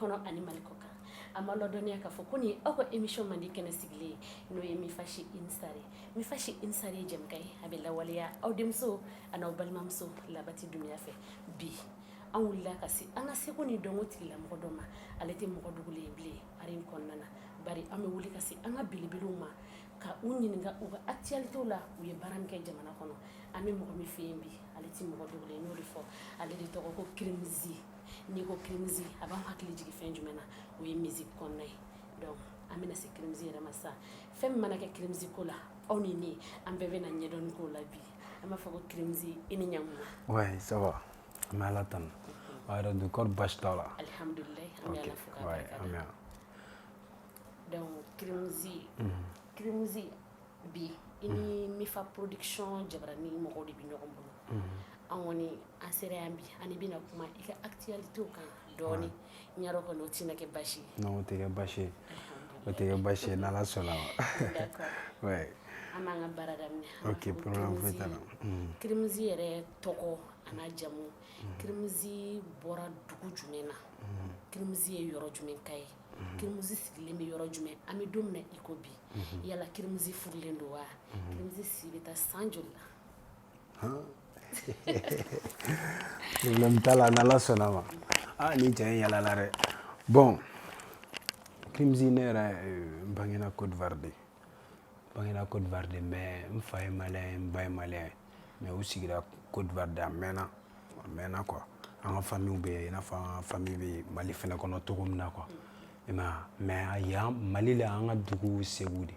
kɔnɔ ani Mali kɔ kan a ma lɔdɔniya k'a fɔ ko nin aw ka émission mandi kɛnɛ sigilen n'o ye Mifashi Insare Mifashi Insare ye jɛmukan ye a bɛ lawaleya aw denmuso ani aw balimamuso Labati Dunbiya fɛ bi an wulila ka se an ka seko ni dɔnko tigilamɔgɔ dɔ ma ale tɛ mɔgɔ dogolen ye bilen ari in kɔnɔna na bari an bɛ wuli ka se an ka belebelew ma ka u ɲininka u ka actualitéw la u ye baara min kɛ jamana kɔnɔ an bɛ mɔgɔ min fɛ yen bi ale tɛ mɔgɔ dogolen ye n'o de fɔ ale de tɔgɔ ko Kirimzi n'i ko Kirimzi a b'an hakili jigin fɛn jumɛn na o ye musique kɔnɔna ye donc an bɛna se Kirimzi yɛrɛ ma sisan fɛn min mana kɛ Kirimzi ko la aw ni ne an bɛɛ bɛna ɲɛdɔnni k'o la bi an b'a fɔ ko Kirimzi i ni ɲankuma. Ouais, ça va. An bɛ Ala tanu. Aw yɛrɛ dun kɔri baasi t'aw la? Alhamdulilayi an bɛ Ala fo k'a barikada. Donc Kirimzi bi i ni Mifa production jabarani mɔgɔw de bɛ ɲɔgɔn bolo an kɔni an sera yan bi ani bɛna kuma i ka actualitéw kan dɔɔni n y'a dɔn kɔni o tɛna kɛ baasi ye. Non o tɛ kɛ baasi ye o tɛ kɛ baasi ye n'Ala sɔnna ma. D'accord. Ouais. An b'an ka baara daminɛ. Ok problème foyi t'a la. Kirimzi yɛrɛ tɔgɔ a n'a jamu Kirimzi bɔra dugu jumɛn na Kirimzi ye yɔrɔ jumɛn ka ye Kirimzi sigilen bɛ yɔrɔ jumɛn an bɛ don min na i ko bi yala Kirimzi furulen don wa Kirimzi si bɛ taa san joli la. Problème t'a la n'Ala sɔnna ma. Ah ni cɛ in yalala dɛ. Bon Kirimzi ne yɛrɛ n bangena Côte d'Ivoire de. Bangena Côte d'Ivoire de mais n fa ye malien n ba ye malien mais u sigira Côte d'Ivoire de a mɛnna quoi. An ka famille bɛ yen i n'a fɔ an ka famille bɛ Mali fɛnɛ kɔnɔ cogo min na quoi. Mais yan Mali la an ka dugu Segu de.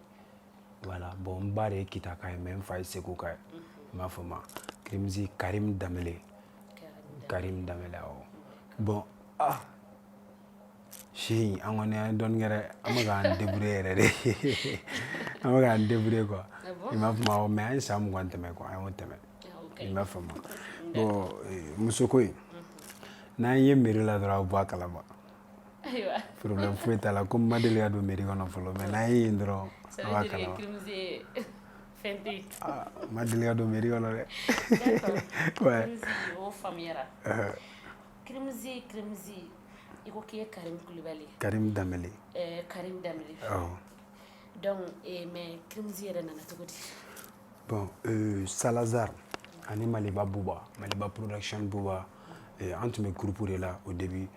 Voilà bon n ba de ye Kitaka ye mais n fa ye Seguka ye. I m'a fɔ ma Kirimzi Karim Danbele. Karim Danbele awɔ. Bon si an kɔni an ye dɔɔni kɛ dɛ an bɛ k'an débrouiller yɛrɛ de an bɛ k'an débrouiller quoi. I m'a fɔ ma mais an ye san 20 tɛmɛ quoi an y'o tɛmɛ. I m'a fɔ ma bon muso ko in n'an ye mairie la dɔrɔn a bɛ bɔ a kalama. Ayiwa. Problème foyi t'a la comme n ma deli ka don mairie kɔnɔ fɔlɔ mais n'an ye yen dɔrɔn a b'a kalama. Fɛn tɛ yen. n ma deli ka don mairie kɔnɔ dɛ. D'accord. Kirimzi o faamuyara. Kirimzi i ko k'i ye Karim Kulibali. Karim Danbele. Karim Danbele. Awɔ. Donc mais Kirimzi yɛrɛ nana cogo di? Bon Salazar ani Maliba Bouba Maliba production Bouba an tun bɛ groupe de la au début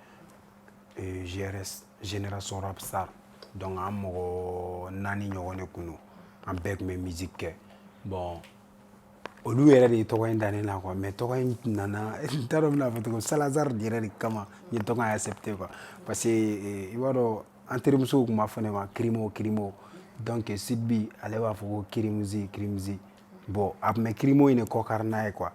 GRS Génération Rap Star donc an mɔgɔ 4 ɲɔgɔn de kun don an bɛɛ tun bɛ musique kɛ bon olu yɛrɛ de ye tɔgɔ in da ne la quoi mais tɔgɔ in nana n t'a dɔn n bɛna fɔ cogo Salazar yɛrɛ de kama n ye tɔgɔ in accepté quoi parce que i b'a dɔn an terimusow tun b'a fɔ ne ma Kirimo donc Sidbi ale b'a fɔ ko Kirimzi bon a tun bɛ Kirimo in de kɔ kari n'a ye quoi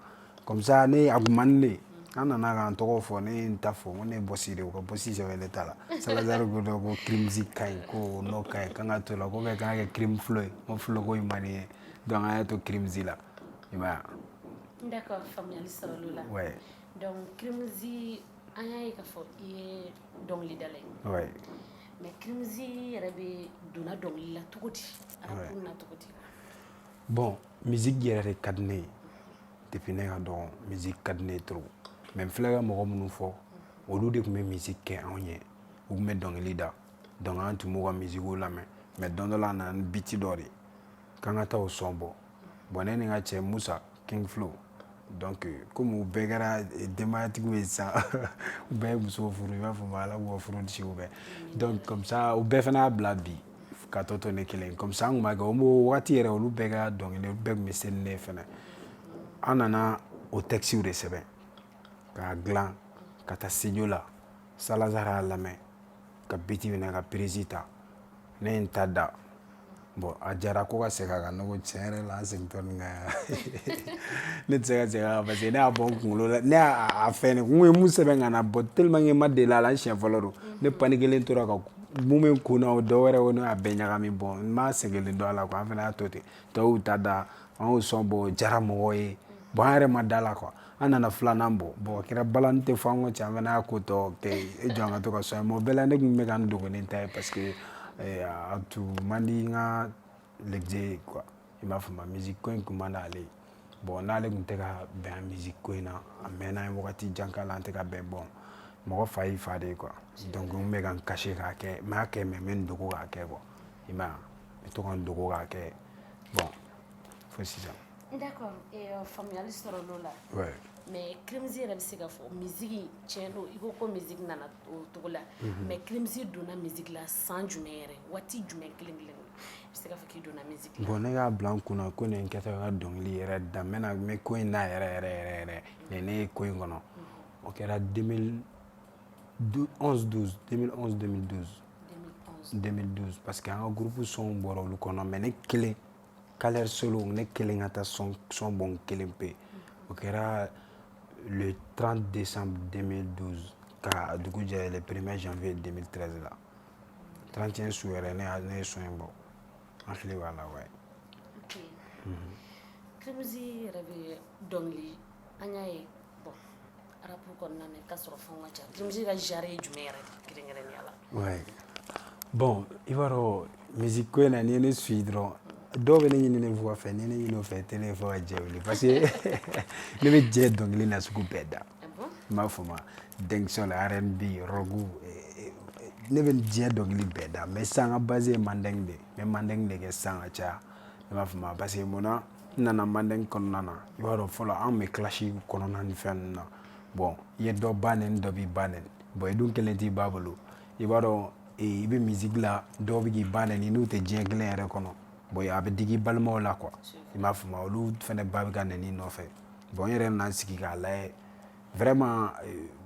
comme ça ne a tun man di ne ye an nana k'an tɔgɔ fɔ ne ye n ta fɔ ko ne ye bɔsi de ye u ka bɔsi sɛbɛn ne ta la Salazar ko dɔn ko Kirimzi ka ɲi ko n'o ka ɲi k'an ka to la ko bɛɛ k'an ka kɛ Kirim Flow ye n ko Flow ko in man di n ye donc an y'a to Kirimzi la i m'a ye. D'accord faamuyali sɔrɔ l'o la. Ouais. Donc Kirimzi an y'a ye k'a fɔ i ye dɔnkilidala ye. Ouais. Mais Kirimzi yɛrɛ bɛ donna dɔnkili la cogo di? Arabu na cogo di? Bon musique yɛrɛ de ka di ne ye depuis ne ka dɔgɔ musique ka di ne ye trop mais n filɛ ka mɔgɔ minnu fɔ olu de tun bɛ musique kɛ anw ye u tun bɛ dɔnkili da donc an tun b'u ka musiquew lamɛn mais don dɔ la a nana ni beat dɔ de ye k'an ka taa o son bɔ bon ne ni n ka cɛ Musa King Flow donc comme u bɛɛ kɛra denbayatigiw ye sisan u bɛɛ ye musow furu i b'a fɔ ma Ala k'u ka furu kisi u bɛɛ donc comme ça u bɛɛ fana y'a bila bi ka tɔ to ne kelen comme ça an tun b'a kɛ o wagati yɛrɛ olu bɛɛ ka dɔnkili olu bɛɛ tun bɛ seli ne fɛnɛ an nana o textes de sɛbɛn k'a dilan ka taa studio la Salazar y'a lamɛn ka beat minɛ ka prise ta ne ye n ta da bon a jara ko ka segin a kan ne ko tiɲɛ yɛrɛ la an segintɔ nin kan ne tɛ se ka segin a kan parce que ne y'a bɔ n kunkolo la ne y'a fɛn ne n kun ye mun sɛbɛn ka na bon tellement que n ma deli a la n siɲɛ fɔlɔ don ne paniquelen tora ka mun bɛ n kun na o dɔwɛrɛ o ne y'a bɛɛ ɲagami bon n ma sɛgɛnlen dɔn a la quoi an fana y'a to ten tɔw y'u ta da an y'o son bɔ o diyara mɔgɔw ye bon an yɛrɛ ma da la quoi an nana filanan bɔ bon a kɛra balani tɛ fɔ an ko cɛ an fana y'a ko tɔ kɛ e jɔ an ka to ka son ye mais o bɛɛ la ne tun bɛ ka n dogo ni n ta ye parce que a tun man di n ka l'exé quoi i m'a faamu musique ko in tun man d'ale ye bon n'ale tun tɛ ka bɛn a musique ko in na a mɛnna an ye wagati jan k'a la an tɛ ka bɛn bon mɔgɔ fa y'i fa de ye quoi donc n bɛ ka n cacher k'a kɛ n m'a kɛ mais n bɛ n dogo k'a kɛ quoi i m'a ye n bɛ to ka n dogo k'a kɛ bon fo sisan. D'accord faamuyali sɔrɔ l'o la. Ouais. Mais Krimzi yɛrɛ bɛ se ka fɔ musique tiɲɛ don i ko ko musique nana o cogo la mais Krimzi donna musique la san jumɛn yɛrɛ waati jumɛn kelen-kelen i bɛ se ka fɔ k'i donna musique la. Bon ne k'a bila n kunna ko nin kɛtɔ ka dɔnkili yɛrɛ da n bɛ ko in na yɛrɛ nin ne ye ko in kɔnɔ o kɛra 2011-2012 parce que an ka groupe son bɔra olu kɔnɔ mais ne kelen Kaler Solo ne kelen ka taa son bɔ n kelen pe o kɛra le 30 décembre 2012 ka dugu jɛ le 1er janvier 2013 la 31 su yɛrɛ ne ye son in bɔ an fili b'a la ouais. Ok. Krimzi yɛrɛ bɛ dɔnkili an y'a ye bon arabu kɔnɔna na i ka sɔrɔ fɛnw ka ca Krimzi ka genre ye jumɛn yɛrɛ kɛrɛnkɛrɛnnenya la. Ouais. Bon i b'a dɔn musique ko in na n'i ye ne suit dɔrɔn dɔw bɛ ne ɲini ne fɔ fɛ ni ne ɲini o fɛ télé fɔ ka jɛ wuli parce que ne bɛ jɛ dɔnkili na sugu bɛɛ da i m'a fɔ ma dancehall R&B rock ne bɛ jɛ dɔnkili bɛɛ da mais sisan n ka base ye mandeng de n bɛ mandeng de kɛ sisan ka caya i m'a fɔ ma parce que mun na n nana mandeng kɔnɔna na i b'a dɔn fɔlɔ anw bɛ clash kɔnɔna ni fɛn ninnu na bon i ye dɔ ba nɛni dɔ b'i ba nɛni bon i dun kelen t'i ba bolo i b'a dɔn i bɛ musique la dɔw bɛ k'i ba nɛni n'u tɛ diɲɛ kelen yɛrɛ kɔnɔ bon a bɛ digi balimaw la quoi i m'a fɔ ma olu fɛnɛ ba bɛ ka nɛni nɔfɛ bon n yɛrɛ nana n sigi k'a lajɛ vraiment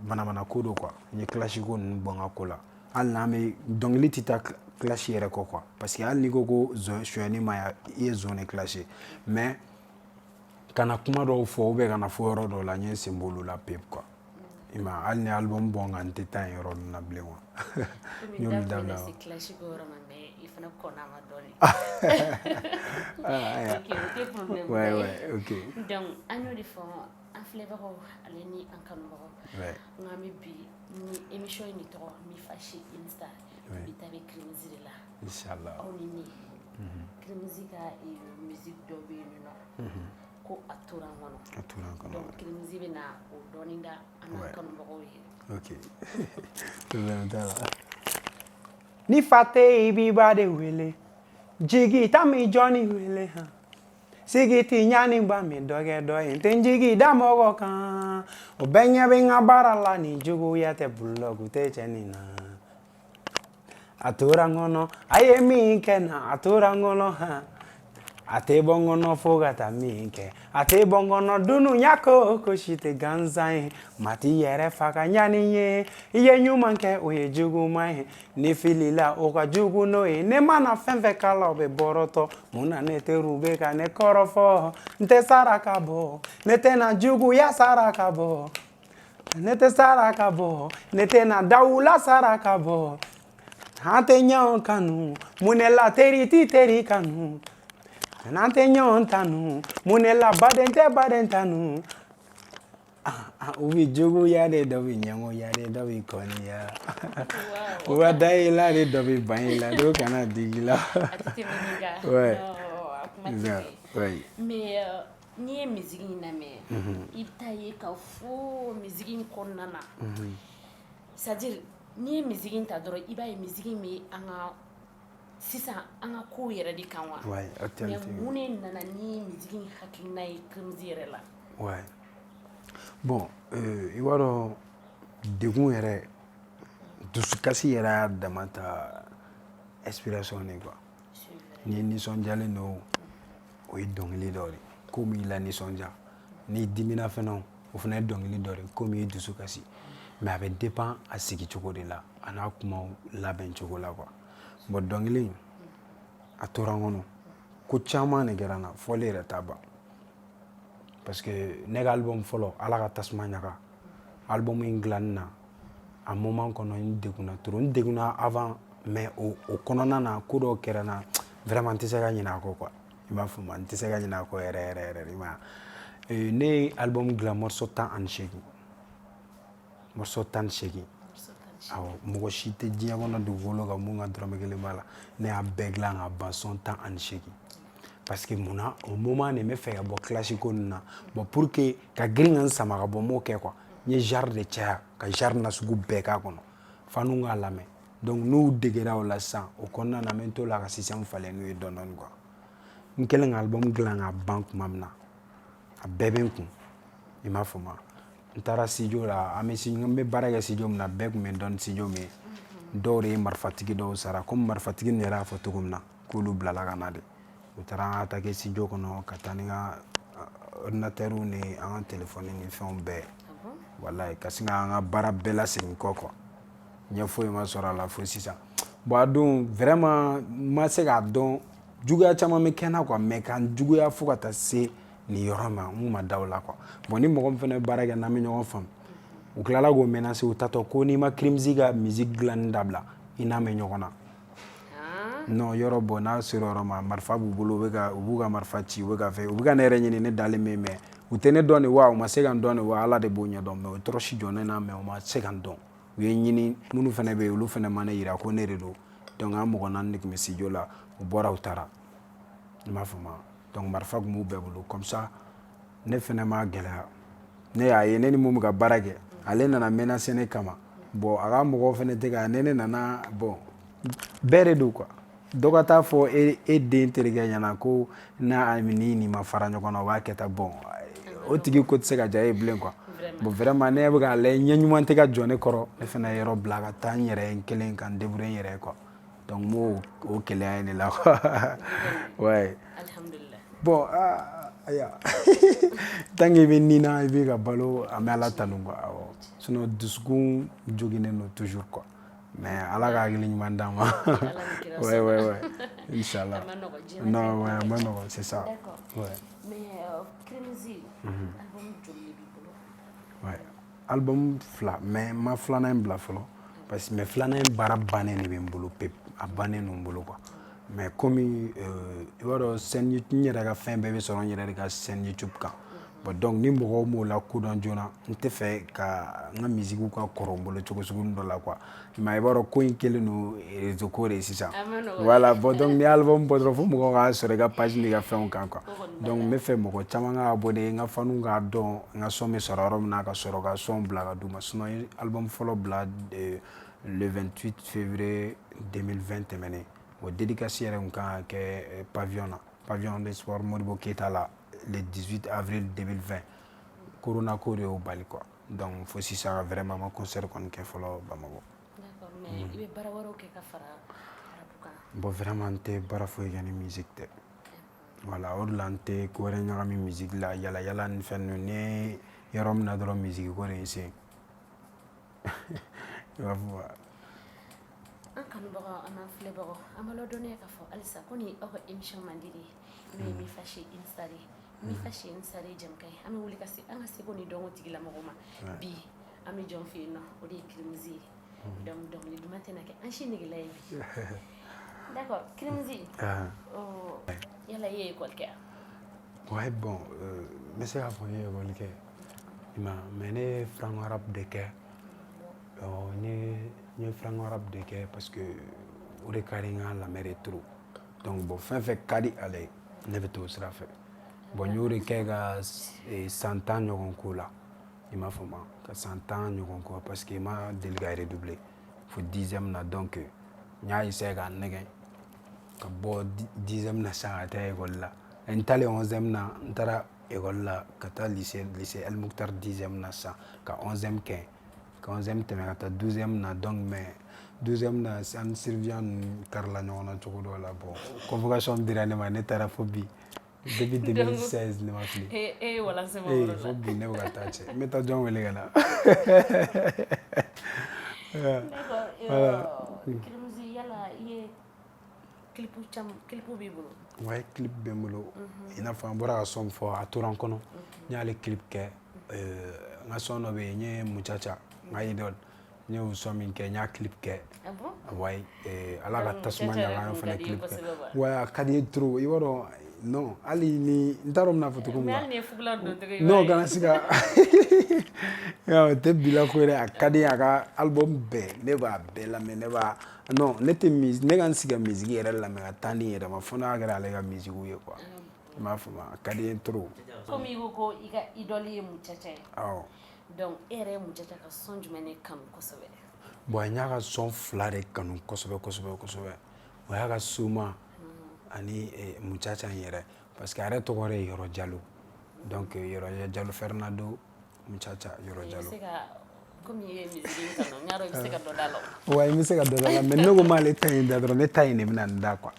manamana ko don quoi n ye clash ko ninnu bɔ n ka ko la hali n'an bɛ dɔnkili tɛ taa clash yɛrɛ kɔ quoi parce que hali n'i ko ko sonyɛni ma ɲi i ye zon de clash mais kana kuma dɔw fɔ ou bien kana fɔ yɔrɔ dɔw la n ye n sen b'olu la pewu quoi i m'a ye hali ni album bɔ nka n tɛ taa yen yɔrɔ ninnu na bilen quoi n y'olu dabila se clash ko yɔrɔ ma mais i fana kɔnna a ma dɔɔnin. Ok o tɛ problème ouais ok donc an y'o de fɔ an filɛbagaw ale ni an kanubagaw nka an bɛ bi ni émission in de tɔgɔ mi fashi insta bi ta bɛ Krimzi de la inchallah aw ni ne Krimzi ka musique dɔ bɛ yen nɔ ko a tora n kɔnɔ donc Krimzi bɛ na o dɔɔnin da an n'an kanubagaw ye. ok problème t'a la. Ni fa tɛ yen i b'i ba de wele jigi ta mi jɔnni wele sigi ti ɲani ba mi dɔ kɛ dɔ ye n tɛ n jigi da mɔgɔ kan o bɛɛ ɲɛ bɛ n ka baara la ni juguya tɛ bulɔku tɛ cɛ nin na a tora n kɔnɔ a ye min kɛ na a tora n kɔnɔ a tɛ bɔ n kɔnɔ fo ka taa min kɛ a tɛ bɔ n kɔnɔ dunuya ko si tɛ gansan ye maa t'i yɛrɛ faga ɲani ye i ye ɲuman kɛ o ye juguman ye ni filila o ka jugu n'o ye ne mana fɛn fɛn k'ala o bɛ bɔrɔtɔ mun na ne teriw bɛ ka ne kɔrɔfɔ n tɛ sara ka bɔ ne tɛna juguya sara ka bɔ ne tɛ sara ka bɔ ne tɛna dawula sara ka bɔ an tɛ ɲɔgɔn kanu mun de la teri t'i teri kanu n'an tɛ ɲɔgɔn tanu mun de la baden tɛ baden tanu u bɛ juguya de dɔ bɛ ɲɛngoya de dɔ bɛ kɔniya u ka da i la de dɔ bɛ ban i la dɔw kana digi i la. Ouais. Mais n'i ye musique in lamɛn i bɛ taa ye k'a fɔ musique in kɔnɔna na c'est à dire n'i ye musique in ta dɔrɔn i b'a ye musique in bɛ an ka sisan an ka kow yɛrɛ de kan wa mais mun de nana ni musique in hakilina ye Krimzi yɛrɛ la. Ouais. Bon i b'a dɔn degun yɛrɛ dusukasi yɛrɛ y'a dama ta inspiration de quoi ni nisɔndiyalen don o ye dɔnkili dɔ de ko min la nisɔndiya ni dimina fana o fana ye dɔnkili dɔ de ko min ye dusukasi mais a bɛ dépend a sigi cogo de la a n'a kumaw labɛn cogo la quoi bon dɔnkili in a tora n kɔnɔ ko caman de kɛra n na fɔli yɛrɛ t'a ban parce que ne ka album fɔlɔ ala ka tasuma ɲaga album in dilanni na a moment kɔnɔ n degunna trop n degunna avant mais o kɔnɔna na ko dɔw kɛra n na vraiment n tɛ se ka ɲinɛ a kɔ quoi i m'a faamu n tɛ se ka ɲinɛ a kɔ yɛrɛ yɛrɛ i m'a ye ne ye album dilan morceau 18 morceau 18 awɔ mɔgɔ si tɛ diɲɛ kɔnɔ dugukolo kan mun ka dɔrɔmɛ kelen b'a la ne y'a bɛɛ dilan ka ban son 18 parce que mun na o moment de n bɛ fɛ ka bɔ clash ko ninnu na bon pour que ka girin ka n sama ka bɔ n m'o kɛ quoi ye genre de caya ka genre na sugu bɛɛ k'a kɔnɔ fanu k'a lamɛn donc n'u degera o la sisan o kɔnɔna na n bɛ n t'o la ka système falen n'u ye dɔɔni quoi n kɛlen ka album dilan ka ban tuma min na a bɛɛ bɛ n kun i m'a faamu n taara studio la n bɛ baara kɛ studio min na bɛɛ tun bɛ n dɔn studio min ye dɔw de ye marifatigi dɔw sara comme marifatigi nin yɛrɛ y'a fɔ cogo min na k'olu bilala ka na de u taara an attaqué studio kɔnɔ ka taa ni n ka ordinateur ni an ka téléphone ni fɛnw bɛɛ wallahi ka sin k'an ka baara bɛɛ lasegin kɔ quoi ɲɛ foyi ma sɔrɔ a la fo sisan bon a don vraiment n ma se k'a dɔn juguya caman bɛ kɛ n na quoi mais ka n juguya fo ka taa se nin yɔrɔ ma n kun ma da o la quoi bon ni mɔgɔ min fana bɛ baara kɛ n'an bɛ ɲɔgɔn faamu u tilala k'o menacer u tatɔ ko n'i ma Krimz ka musique dilanni dabila i n'a mɛn ɲɔgɔn na non yɔrɔ bɔ n'a sera yɔrɔ ma marifa b'u bolo u b'u ka marifa ci u bɛ ka fɛ u bɛ ka ne yɛrɛ ɲini ne dalen bɛ mais u tɛ ne dɔn de wa u ma se ka n dɔn de wa Ala de b'o ɲɛdɔn mais u tɔrɔsi jɔ ne na mais u ma se ka n dɔn u ye ɲini minnu fana bɛ yen olu fana ma ne yira ko ne de don donc an mɔgɔ 4 de tun bɛ studio la u bɔra u taara i m'a faamu donc marifa tun b'u bɛɛ bolo comme ça ne fana ma gɛlɛya ne y'a ye ne ni mun bɛ ka baara kɛ ale nana menacer ne kama bon a ka mɔgɔw fana tɛ ka ne nana bon bɛɛ de don quoi dɔ ka taa fɔ e den terikɛ ɲɛna ko n'a ni ma fara ɲɔgɔn na o b'a kɛ tan bon o tigi ko tɛ se ka diya e bilen quoi bon vraiment ne bɛ k'a lajɛ ɲɛ ɲuman tɛ ka jɔ ne kɔrɔ ne fana ye yɔrɔ bila ka taa n yɛrɛ n kelen ka n débrouiller n yɛrɛ ye quoi donc n b'o keleya ye ne la quoi ouais alhamdulillah bon aya tant que i bɛ nin na i bɛ ka balo an bɛ Ala tanu quoi awɔ sinon dusukun joginnen don toujours quoi mais Ala ka hakili ɲuman d'an ma ouais inchallah non ouais ma nɔgɔn c'est ça ouais mais Krimz album joli b'i bolo ouais album fila mais ma filanan in bila fɔlɔ parce que mais filanan in baara bannen de bɛ n bolo pep a bannen don n bolo quoi mais comme i b'a dɔn scène n yɛrɛ ka fɛn bɛɛ bɛ sɔrɔ n yɛrɛ de ka scène YouTube kan bon donc ni mɔgɔw m'o la kodɔn joona n tɛ fɛ ka n ka musique ka kɔrɔ n bolo cogo sugu dɔ la quoi mais i b'a dɔn ko in kɛlen don réseau ko de ye sisan voilà bon donc ni album bɔ dɔrɔn fo mɔgɔw k'a sɔrɔ i ka page n'i ka fɛnw kan quoi donc n bɛ fɛ mɔgɔ caman ka abonné n ka fanu k'a dɔn n ka son bɛ sɔrɔ yɔrɔ min na ka sɔrɔ ka son bila ka d'u ma sinon n ye album fɔlɔ bila le 28 février 2020 tɛmɛnen o dédicace yɛrɛ tun kan ka kɛ pavillon de sport Modibo Keyita la le 18 avril 2020 corona ko de y'o bali quoi donc fo sisan vraiment ma concert kɔni kɛ fɔlɔ Bamako. D'accord mais i bɛ baara wɛrɛw kɛ ka fara arabu kan. Bon vraiment n tɛ baara foyi kɛ ni musique tɛ voilà o de la n tɛ ko wɛrɛ ɲagami musique la yala yala ni fɛn ninnu ni ye yɔrɔ min na dɔrɔn musique ko de ye n sen i b'a fɔ wa. An kanubagaw an n'an filɛbagaw an b'a ladɔnniya k'a fɔ halisa ko nin aw ka émission man di de n'o ye Mifashi Insare Mifashi Insare jamukan ye an bɛ wuli ka se an ka seko ni dɔnko tigilamɔgɔw ma bi an bɛ jɔn fɛ yen nɔ o de ye Krimz ye donc dɔnkili duman tɛna kɛ an si negela ye bi d'accord Krimz yala i ye école kɛ wa. Ouais bon n bɛ se k'a fɔ n ye école kɛ i ma mais ne ye franco arabe de kɛ n ye franco arabe de kɛ parce que o de ka di n ka lamɛn de trop donc bon fɛn fɛn ka di ale ye ne bɛ t'o sira fɛ bon n y'o de kɛ ka san 10 ɲɔgɔn k'o la i m'a faamu ka san 10 ɲɔgɔn k'o parce que n ma deli ka redoubler fo 10e na donc n y'a essayer k'a nɛgɛn ka bɔ 10e na sisan ka taa école la n taalen 11e na n taara école la ka taa lycée El Moukhtar 10e na sisan ka 11e kɛ ka 11e tɛmɛ ka taa 12e na donc mais 12e na an surveillant ninnu karila ɲɔgɔn na cogo dɔ la bon convocation dira ne ma ne taara fo bi depuis 2016 ne ma fili fo bi ne bɛ ka taa cɛ n bɛ taa jɔn wele ka na. Krimz yala i ye clip b'i bolo. Ouais clip bɛ n bolo i n'a fɔ an bɔra ka son fɔ a tora n kɔnɔ n y'ale clip kɛ n ka son dɔ bɛ yen n ye Muchacha n ka idole n y'o son min kɛ n y'a clip kɛ ouais ala ka tasuma ɲaga an fana clip kɛ ouais a ka di ye trop i b'a dɔn non hali ni n t'a dɔn n bɛna fɔ cogo min na non kana se ka o tɛ bila ko yɛrɛ a ka di a ka album bɛɛ ne b'a bɛɛ lamɛn ne b'a non ne tɛ ne ka n sigi ka musique yɛrɛ lamɛn ka taa ni yɛrɛ ma fo n'a kɛra ale ka musique ye quoi i m'a faamu a ka di ye trop. Komi i ko ko i ka idole ye Muchacha ye. Awɔ. donc e yɛrɛ ye mun jate ka son jumɛn ne kanu kosɛbɛ? Bon n y'a ka son fila de kanu kosɛbɛ o y'a ka Suma ani Muchacha in yɛrɛ parce que a yɛrɛ tɔgɔ de ye Yɔrɔ Jalo donc Yɔrɔ Jalo Fernando Muchacha Yɔrɔ Jalo. Comme i ye musique kanu n y'a dɔn i bɛ se ka dɔ da la. Ouais, n bɛ se ka dɔ da la mais ne ko m'ale ta in da dɔrɔn ne ta in de bɛna n da quoi.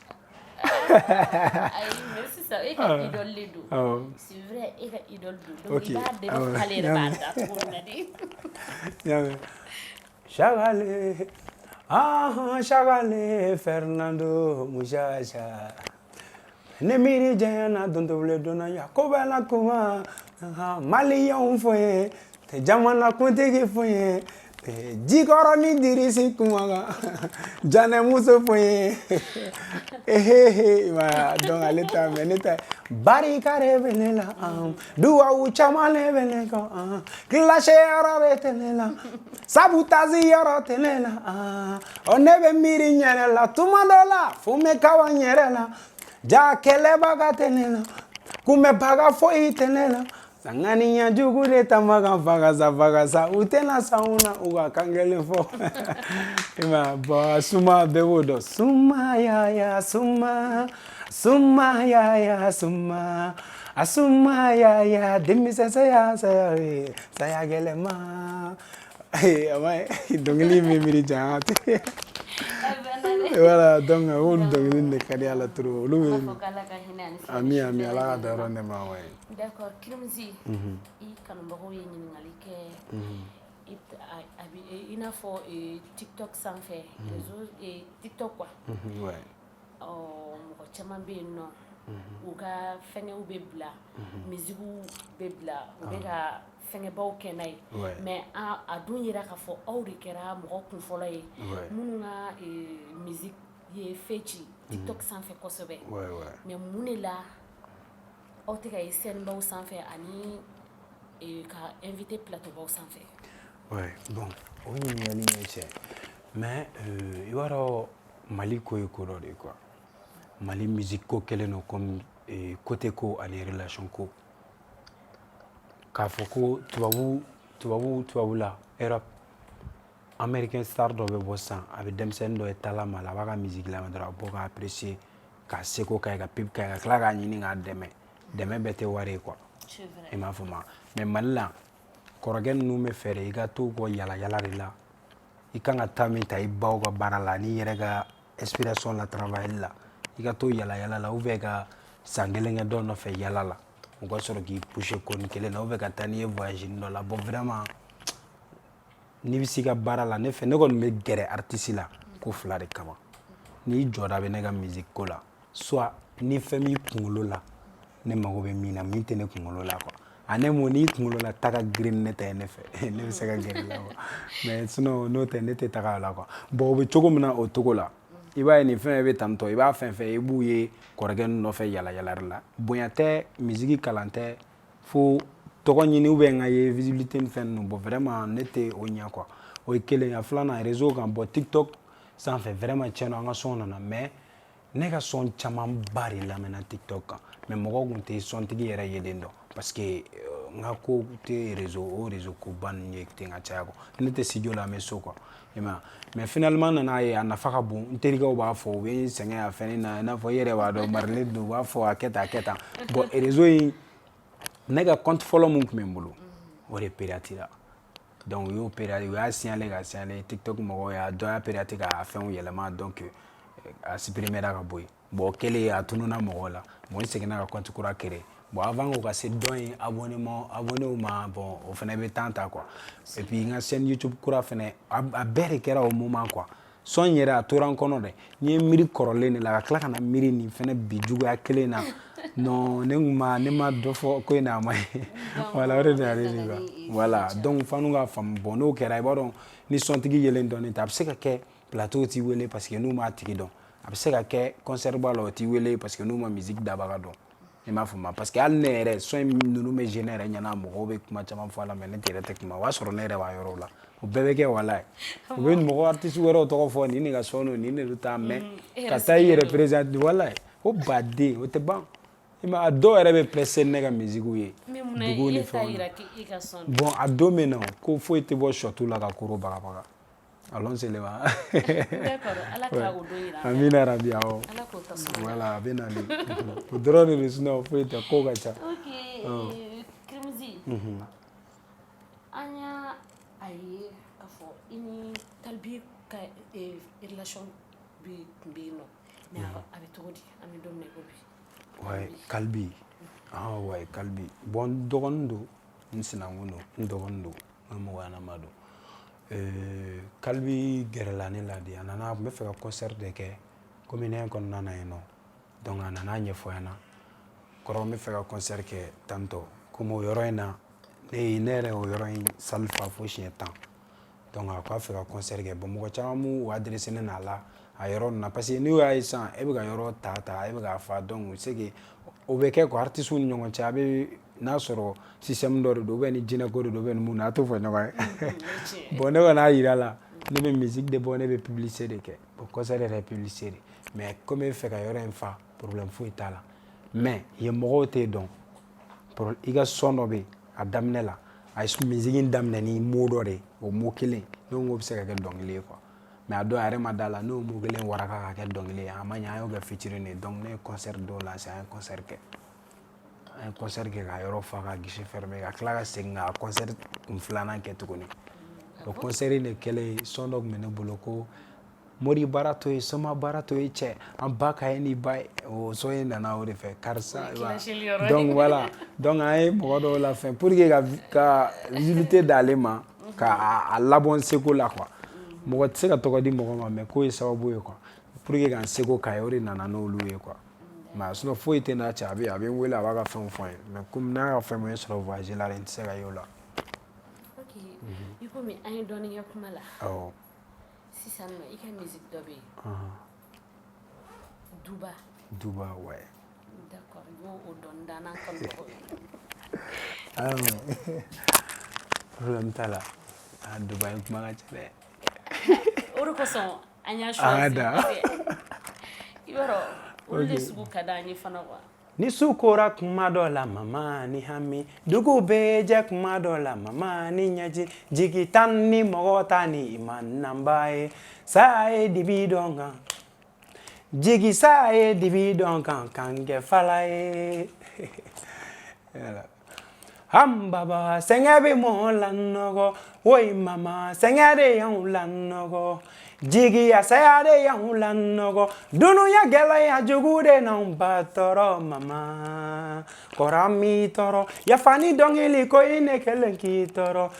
Ayi mais sisan e ka idole de don. C'est vrai e ka idole don. Donc i b'a dɔn i b'a fɔ k'ale yɛrɛ b'a da cogo min na de. Chagale, Chagale, Fernando, Muchacha. Ne miri jayana dondole dona Yakoba la kuma, Maliya foye, te jamana kuntigi foye, te jikoro ni dirisi kumaga, jane muso foye. Donc ale ta meneta barikare benela duwa uchamale beneka clashe yaro betenela sabutazi yaro tenela onebe miri nyerela tumadola fume kawa nyerela ja kele baga tenela kume baga foi tenela sangani nya jugure tamaga vaga sa utena sauna uga kangele fo ima ba Suma bewodo Suma ya Suma Suma ya Suma Asuma ya demise saya gelema amai dongli mimiri jangate. Voilà, donc on donne des carrières la trop. Ami ala ka daro ne ma way. D'accord, Kirimzi. I kanumbago ye ɲininkali kɛ i n'a fɔ TikTok sanfɛ réseau TikTok quoi. Ouais. Mɔgɔ caman bɛ yen nɔ u ka fɛngɛw bɛ bila musique bɛ bila u bɛ ka fɛngɛbaw kɛ n'a ye mais a dun yira k'a fɔ aw de kɛra mɔgɔ kunfɔlɔ ye minnu ka musique ye fɛ ci TikTok sanfɛ kosɛbɛ mais mun de la aw tɛ ka ye scène baw sanfɛ ani ka invité plateau baw sanfɛ? Ouais, bon, o ɲininkali ye cɛ mais i b'a dɔn Mali ko ye ko dɔ de quoi. Mali musique ko kɛlen don comme côté ko ani relation ko k'a fɔ ko tubabu la Europe Americain star dɔ bɛ bɔ sisan a bɛ denmisɛnnin dɔ ye talent la a b'a ka musique lamɛn dɔrɔn a bɔ k'a apprécier k'a seko k'a ye ka pub k'a ye ka tila k'a ɲini k'a dɛmɛ bɛɛ tɛ wari ye quoi i m'a fɔ ma mais Mali la kɔrɔkɛ ninnu bɛ fɛ de i ka to kɔ yala yala de la i kan ka taa min ta i baw ka baara la ni yɛrɛ ka inspiration la travail la i ka to yala yala la ou bien ka san kelen kɛ dɔ nɔfɛ yala la o ka sɔrɔ k'i pousser ko nin kelen na ou bien ka taa n'i ye voyage dɔ la bon vraiment n'i bɛ s'i ka baara la ne kɔni bɛ gɛrɛ artiste la ko fila de kama n'i jɔra bɛ ne ka musique ko la soit ni fɛn b'i kunkolo la ne mago bɛ min na min tɛ ne kunkolo la quoi a ne mo n'i kunkolo la taga girin ne tɛ ne fɛ ne bɛ se ka gɛrɛ la quoi mais sinon n'o tɛ ne tɛ taga la quoi bon o bɛ cogo min na o cogo la i b'a ye nin fɛn bɛ tan tɔ i b'a fɛn fɛn i b'u ye kɔrɔkɛ nɔfɛ yala yala la bonya tɛ musique kalan tɛ fo tɔgɔ ɲini ou bien n ka ye visibilité ni fɛn ninnu bon vraiment ne tɛ o ɲɛ quoi o ye kelen a filanan réseau kan bon TikTok sanfɛ vraiment tiɲɛ don an ka son nana mais ne ka son caman ba de lamɛnna TikTok kan mais mɔgɔw tun tɛ sɔntigi yɛrɛ yelen dɔn parce que n ka ko tɛ réseau ko ba ninnu ye ten ka caya quoi ne tɛ studio lamɛn so quoi mais finalement nana ye a nafa ka bon n terikɛw b'a fɔ u bɛ n sɛgɛn a fɛn na i n'a fɔ i yɛrɛ b'a dɔn marilen don u b'a fɔ a kɛ tan bon réseau in ne ka compte fɔlɔ mun tun bɛ n bolo o de piratera donc u y'o pirater u y'a signalé ka signalé TikTok mɔgɔw y'a dɔ y'a pirater k'a fɛnw yɛlɛma donc a supprimera ka bɔ yen bon o kɛlen a tununa mɔgɔw la bon n seginna ka compte kura créer bon avant k'o ka se dɔn in abonné ma bon o fana bɛ temps ta quoi et puis n ka chaîne YouTube kura fana a bɛɛ de kɛra o moment quoi son yɛrɛ a tora n kɔnɔ dɛ n ye miiri kɔrɔlen de la ka tila ka na miiri nin fana bi juguya kelen na non ne ma dɔ fɔ ko in na a ma ye voilà o de nana ni quoi voilà donc f'an ka faamu bon n'o kɛra i b'a dɔn ni sɔntigi yelen dɔnnen tɛ a bɛ se ka kɛ plateau t'i wele parce que n'u m'a tigi dɔn a bɛ se ka kɛ concert ba la o t'i wele parce que n'u ma musique dabaga dɔn i m'a faamu parce que hali ne yɛrɛ son ninnu bɛ jouer ne yɛrɛ ɲɛna mɔgɔw bɛ kuma caman fɔ a la mais ne yɛrɛ tɛ kuma o b'a sɔrɔ ne yɛrɛ b'a yɔrɔw la o bɛɛ bɛ kɛ walayi u bɛ mɔgɔ artiste wɛrɛw tɔgɔ fɔ nin de ka son don nin de ta mais ka taa i yɛrɛ présenter walayi o baden o tɛ ban ima a dɔw yɛrɛ bɛ pressé ne ka musique ye dugu ni fɛnw na bon a don bɛ na ko foyi tɛ bɔ shɔtu la ka koro bagabaga allons c'est le ma d'accord ala ka o don yira amina rabi awɔ ala k'o tasuma voilà a bɛ na de o dɔrɔn de don sinon foyi tɛ ko ka ca ok Kirimuzi an y'a a ye k'a fɔ i ni Talibi ka relation tun bɛ yen nɔ mais a bɛ cogo di an bɛ don min na i ko bi ouais Kalbi ouais Kalbi bon n dɔgɔnin don n sinankun don n dɔgɔnin don n ka mɔgɔyannama don Kalbi gɛrɛla ne la de a nana a tun bɛ fɛ ka concert de kɛ komi ne kɔnɔna na yen nɔ donc a nana ɲɛfɔ ɲɛna kɔrɔ n bɛ fɛ ka concert kɛ tantɔ komi o yɔrɔ in na ne yɛrɛ o yɔrɔ in salle fa fo siɲɛ 10 donc a ko a fɛ ka concert kɛ bon mɔgɔ caman m'u adressé ne n'a la a yɔrɔ ninnu na parce que n'i y'a ye sisan e bɛ ka yɔrɔ ta e bɛ k'a fa donc c'est que o bɛ kɛ quoi artistes ni ɲɔgɔn cɛ a bɛ n'a sɔrɔ système dɔ de don ou bien ni jinɛ ko de don ou bien ni mun na a t'o fɔ ɲɔgɔn ye bon ne kɔni y'a yira la ne bɛ musique de bɔ ne bɛ publicité de kɛ bon concert yɛrɛ ye publicité de mais comme e bɛ fɛ ka yɔrɔ in fa problème foyi t'a la mais yen mɔgɔw t'e dɔn i ka son dɔ bɛ yen a daminɛ la a ye musique in daminɛ ni mot dɔ de ye o mot kelen ne ko bɛ se ka kɛ dɔnkili ye quoi mais a don a yɛrɛ ma da la n'o mot kelen waraka ka kɛ dɔnkili ye a ma ɲɛ an y'o kɛ featuring de donc ne ye concert dɔw lancé an ye concert kɛ ka yɔrɔ fa ka guichet fermé ka tila ka segin ka concert kun filanan kɛ tuguni o concert in de kɛlen son dɔ tun bɛ ne bolo ko Mori baara to ye Soma baara to ye cɛ an ba ka ye ni ba ye o son in nana o de fɛ karisa donc voilà donc an ye mɔgɔ dɔw la fɛn pour que ka visibilité d'ale ma ka a labɔ n seko la quoi mɔgɔ tɛ se ka tɔgɔ di mɔgɔ ma mais k'o ye sababu ye quoi pour que ka n seko k'a ye o de nana n'olu ye quoi mais sinon foyi tɛ n'a cɛ a bɛ n wele a b'a ka fɛnw fɔ n ye mais comme n'a ka fɛn mun ye sɔrɔ voyage la n tɛ se ka ye o la. ok i komi an ye dɔɔnin kɛ kuma la. awɔ. sisan nɔ i ka musique dɔ bɛ yen. Duba. Duba ouais. d'accord i b'o o dɔɔnin d'an n'an kɔnɔ. problème t'a la Duba in kuma ka ca dɛ. o de kosɔn an y'a choisi i b'a dɔn olu de sugu ka d'an ye fana quoi. Ni su kora kuma dɔ la mama ni hami dugu bɛɛ jɛ kuma dɔ la mama ni ɲɛji jigi tan ni mɔgɔ ta ni imanaba ye sa ye dibi dɔn kan jigi sa ye dibi dɔn kan kan kɛ fala ye ham baba sɛgɛn bɛ mɔgɔ la nɔgɔ woyi mama sɛgɛn de y'anw la nɔgɔ jigiya saya de y'anw la nɔgɔ dunuya gɛlɛya jugu de n'anw ba tɔɔrɔ mama kɔrɔ mi tɔɔrɔ yafa ni dɔnkili ko i ne kelen k'i tɔɔrɔ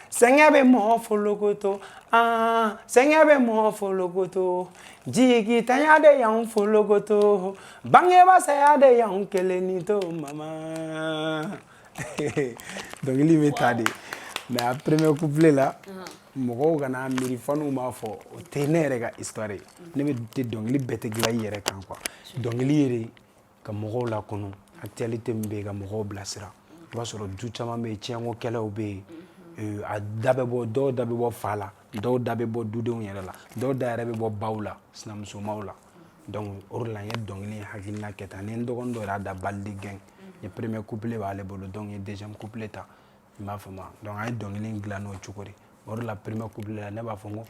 sɛgɛn bɛ mɔgɔ folokoto sɛgɛn bɛ mɔgɔ folokoto jigitanya de y'anw folokoto bangeba saya de y'anw kelen ni to mama dɔnkili bɛ taa de mais a premier couplet la mɔgɔw kana miiri faniw b'a fɔ o tɛ ne yɛrɛ ka histoire ye ne bɛ dɔnkili bɛɛ tɛ dilan i yɛrɛ kan quoi dɔnkili ye de ka mɔgɔw lakɔnɔ actualité min bɛ yen ka mɔgɔw bilasira i b'a sɔrɔ du caman bɛ yen tiɲɛkokɛlaw bɛ yen a da bɛ bɔ dɔw da bɛ bɔ fa la dɔw da bɛ bɔ dudenw yɛrɛ la dɔw da yɛrɛ bɛ bɔ baw la sinamusomaw la donc o de la n ye dɔnkili in hakilina kɛ tan ni n dɔgɔnin dɔ yɛrɛ da Balde Gang ni premier couplet b'ale bolo donc n ye deuxième couplet ta i m'a faamu donc an ye dɔnkili in dilan n'o cogo de o de la premier couplet la ne b'a fɔ n ko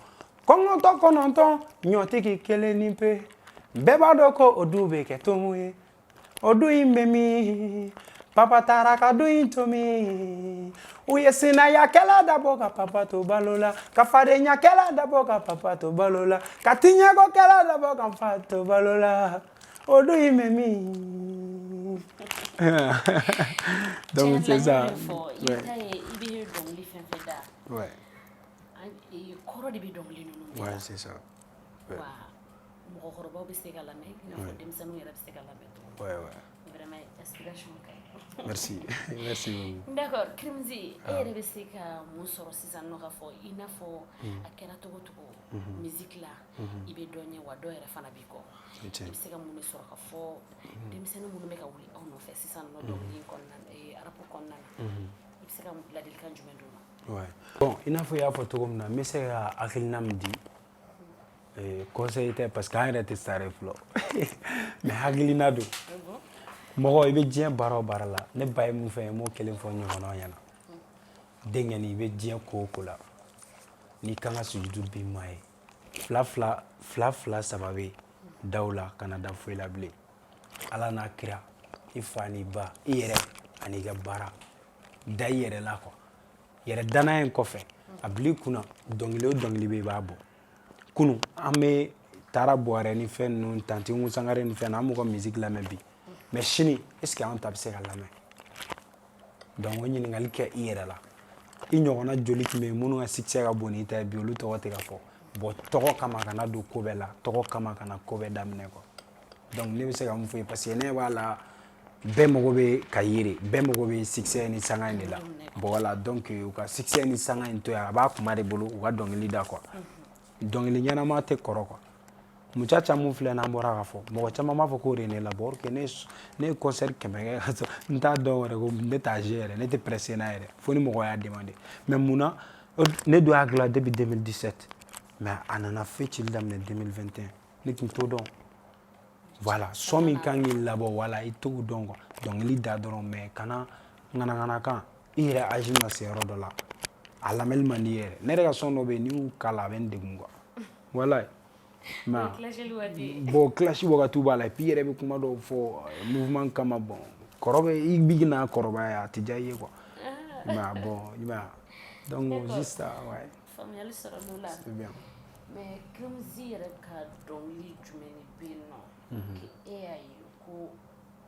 kɔngɔtɔ kɔnɔntɔn ɲɔtigi kelen ni pe bɛɛ b'a dɔn ko o du bɛ kɛ tomu ye o du in bɛ min papa taara ka du in to min u ye sinayakɛla dabɔ ka papa to balo la ka fadenyakɛla dabɔ ka papa to balo la ka tiɲɛkokɛla dabɔ ka fa to balo la o du in bɛ min donc c'est ça ouais kɔrɔ de bɛ dɔnkili ninnu ouais c'est ça wa mɔgɔkɔrɔbaw bɛ se ka lamɛn i n'a fɔ denmisɛnninw yɛrɛ bɛ se ka lamɛn ouais ouais vraiment inspiration ka ɲi merci merci beaucoup d'accord Kirimuzi e yɛrɛ bɛ se ka mun sɔrɔ sisan nɔ ka fɔ i n'a fɔ a kɛra cogo cogo musique la i bɛ dɔ ɲɛ wa dɔ yɛrɛ fana b'i kɔ i bɛ se ka mun de sɔrɔ ka fɔ denmisɛnnin minnu bɛ ka wuli aw nɔfɛ sisan nɔ dɔnkili kɔnɔna na arabu kɔnɔna na i bɛ se ka ladilikan jumɛn d'u ma. ouais bon i n'a fɔ i y'a fɔ cogo min na n bɛ se ka hakilina min di conseil tɛ parce que an yɛrɛ tɛ sare fɔlɔ mais hakilina don mɔgɔ i bɛ diɲɛ baara o baara la ne ba ye mun fɛ ye m'o kelen fɔ ɲɔgɔnnaw ɲɛna denkɛni i bɛ diɲɛ ko o ko la n'i kan ka sujudu bi maa ye fila saba bɛ daw la kana da foyi la bilen ala n'a kira i fa n'i ba i yɛrɛ ani i ka baara da i yɛrɛ la quoi yɛrɛ danaya in kɔfɛ a bil'i kunna dɔnkili o dɔnkili bɛ i b'a bɔ kunun an bɛ taara buwarɛ ni fɛn ninnu tanti musangare ni fɛn na an b'u ka musique lamɛn bi mais sini est ce que anw ta bɛ se ka lamɛn donc o ɲininkali kɛ i yɛrɛ la i ɲɔgɔnna joli tun bɛ yen minnu ka succès ka bon n'i ta ye bi olu tɔgɔ tɛ ka fɔ bon tɔgɔ kama kana don ko bɛɛ la tɔgɔ kama kana ko bɛɛ daminɛ quoi donc ne bɛ se ka mun fɔ ye parce que ne b'a la bɛɛ mago bɛ ka yiri bɛɛ mago bɛ succès ni sanga in de la bon voilà donc u ka succès ni sanga in to yen a b'a kuma de bolo u ka dɔnkili da quoi dɔnkili ɲɛnama tɛ kɔrɔ quoi muca caman filɛ n'an bɔra k'a fɔ mɔgɔ caman b'a fɔ k'o de ye ne labɔ or que ne ye concert 100 kɛ ka sɔrɔ n t'a dɔn yɛrɛ ko ne t'a jouer yɛrɛ ne tɛ pressé n'a yɛrɛ fo ni mɔgɔ y'a demandé mais munna ne dun y'a dilan depuis 2017 mais a nana feu cili daminɛ 2021 ne tun t'o dɔn voilà son min kan k'i labɔ voilà i t'o dɔn quoi dɔnkili da dɔrɔn mais kana ŋanaŋanakan i yɛrɛ âge ma se yɔrɔ dɔ la a lamɛnni man di yɛrɛ ne yɛrɛ ka son dɔ bɛ yen n'i y'u k'a la a bɛ n degun quoi voilà bon clash wagatiw b'a la et puis i yɛrɛ bɛ kuma dɔw fɔ mouvement kama bon kɔrɔ bɛ i b'i n'a kɔrɔbaya a tɛ diya i ye quoi mais bon i m'a ye donc juste ça ouais faamuyali sɔrɔ l'o la c'est bien mais Krimzi yɛrɛ ka dɔnkili jumɛn de bɛ yen nɔ que e y'a ye ko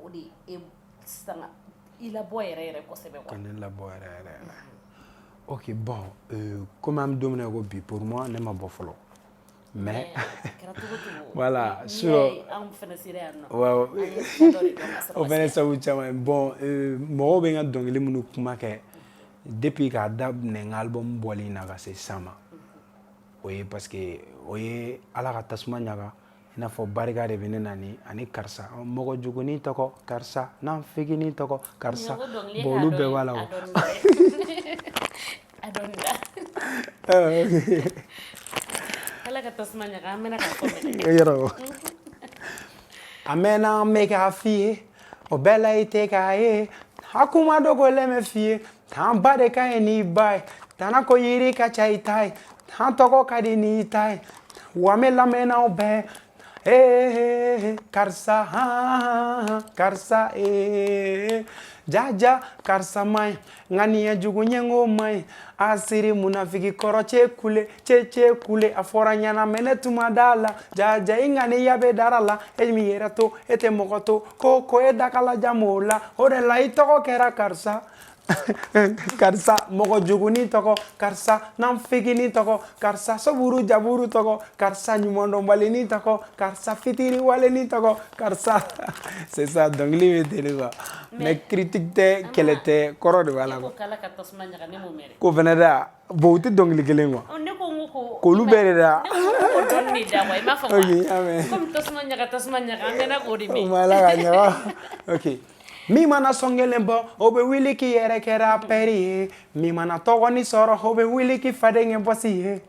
o de e sanga i labɔ yɛrɛ kosɛbɛ quoi ka ne labɔ yɛrɛ ok bon comme an bɛ don min na ko bi pour moi ne ma bɔ fɔlɔ mais voilà sur o fɛnɛ sabu caman bon mɔgɔw bɛ n ka dɔnkili minnu kuma kɛ depuis k'a daminɛ n ka album bɔli na ka se sisan ma o ye parce que o ye ala ka tasuma ɲaga i n'a fɔ barika de bɛ ne na ni ani karisa mɔgɔ jugunin tɔgɔ karisa n'an feginin tɔgɔ karisa bon olu bɛɛ b'a la o ala ka tasuma ɲaga an bɛna ka fɔ a mɛnna an bɛ k'a f'i ye o bɛɛ la i tɛ k'a ye a kuma dogolen bɛ f'i ye tan ba de ka ɲi n'i ba ye tana ko yiri ka ca i ta ye tan tɔgɔ ka di n'i ta ye wa n bɛ lamɛnnaw bɛɛ karisa karisa jaja karisa man ɲi nka nin ye jugu ɲɛngo man ɲi a siri munafiki kɔrɔ cɛ kule a fɔra ɲɛna mɛ ne tun ma da la jaja i ŋaniya bɛ dara la e min yɛrɛ to e tɛ mɔgɔ to ko e dakalajan m'o la o de la i tɔgɔ kɛra karisa karisa mɔgɔ jugunin tɔgɔ karisa n'an feginin tɔgɔ karisa soburu jaburu tɔgɔ karisa ɲumandɔnbalinin tɔgɔ karisa fitiri walenin tɔgɔ karisa c'est ça dɔnkili bɛ ten de quoi mais critique tɛ kɛlɛ tɛ kɔrɔ de b'a la quoi ko fɛnɛ da bon u tɛ dɔnkili kelen quoi k'olu bɛɛ de da ala ka ɲaga ok min mana sɔn kelen bɔ o bɛ wuli k'i yɛrɛ kɛra pɛri ye min mana tɔgɔni sɔrɔ o bɛ wuli k'i faden kɛ bɔsi ye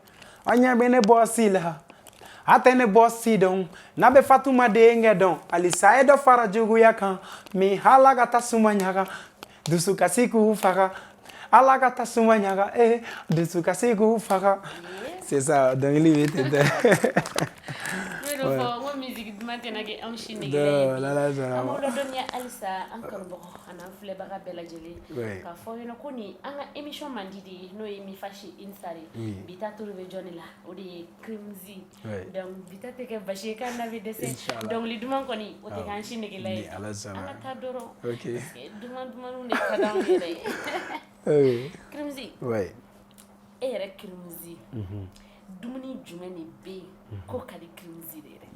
a ɲɛ bɛ ne bɔsi la a tɛ ne bɔsi dɔn n'a bɛ fatuma denkɛ dɔn halisa ye dɔ fara juguya kan min ala ka tasuma ɲaga dusukasi k'u faga ala ka tasuma ɲaga dusukasi k'u faga c'est ça dɔnkili bɛ ten tɛ ko musique duman tɛna kɛ anw si negela ye an b'aw ladɔnniya halisa an kanubagaw an'an filɛbaga bɛɛ lajɛlen k'a fɔ ɲɛna ko nin an ka émission man di de ye n'o ye min fashi insare bi ta turu bɛ jɔnni la o de ye Krimzi donc bi ta tɛ kɛ basi ye k'an na bɛ dɛsɛ dɔnkili duman kɔni o tɛ k'an si negela ye an ka taa dɔrɔn duman de ka d'anw yɛrɛ ye Krimzi e yɛrɛ Krimzi dumuni jumɛn de bɛ yen ko ka di Krimzi de yɛrɛ